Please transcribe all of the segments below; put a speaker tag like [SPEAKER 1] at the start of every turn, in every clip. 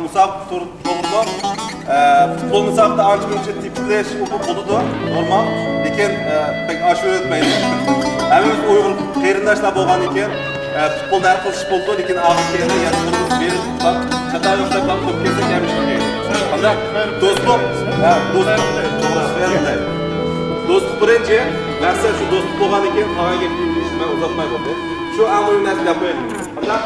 [SPEAKER 1] musabık doğruda futbol musabıkta anca önce tiplileş buludu normal. Lekin pek aşırı ötmeyin. Hemimiz Uygur kıyırındaşlar boğan iken futbolda her kılış buldu. Lekin ağır kıyırda yanımız verir. Bak çatay yoksa bak top kese gelmiş ki. Hatta dostluk, dostluk birinci. Versen şu dostluk boğan iken kalan geldiğim işi ben uzatmayı oldu. Şu an oyun nasıl yapayım? Hatta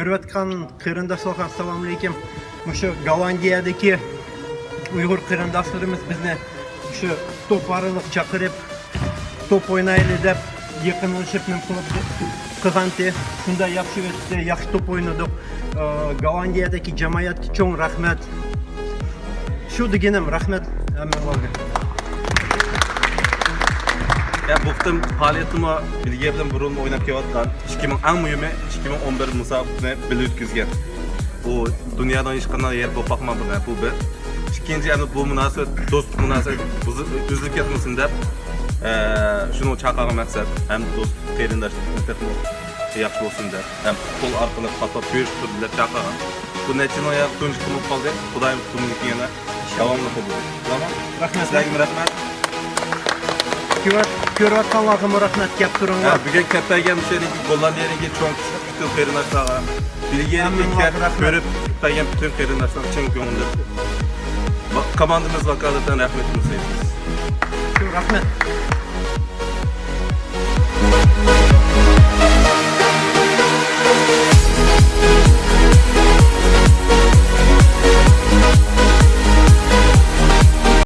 [SPEAKER 2] Görüvetkan kırındaşlarga assalamu alaykum. Şu Gollandiyadaki Uygur kırındaşlarımız bizni şu top arılık çakırıp top oynayılı dep yakınlaşıp mümkün kılgandı. Şunda yaxşı ötse, yaxşı top oynadık. Gollandiyadaki cemaatga çoğun rahmet. Şu degenim rahmet. Hammalarga.
[SPEAKER 1] Ya bu faaliyetimi bilgi bilen burun oynap kelayotgan 2000 eng muhimi 2011 musobaqasini birga o'tkazgan. Bu dunyodan hech qanday yer bo'lib boqmadi bu bir. Ikkinchi yana bu munosabat do'stlik munosabati uzilib ketmasin deb shuni chaqirgan maqsad ham do'st qarindoshlik yaxshi bo'lsin deb ham futbol orqali qator ko'rish turida chaqirgan. Bu nechinoy tunji qilib qoldi. Xudoyim kunini yana davomli qildi. Tamam.
[SPEAKER 2] Rahmat.
[SPEAKER 1] Sizlarga rahmat.
[SPEAKER 2] Görüvetkanlarga rahmet gap turinglar.
[SPEAKER 1] Bugün kattagan müşteriki Gollandiyadagi cho'ng bütün qarindoshlarga bilgiga ko'rib kattagan bütün qarindoshlar chin ko'ngildan komandamiz vakolatidan rahmatimizni aytamiz.
[SPEAKER 2] Rahmet.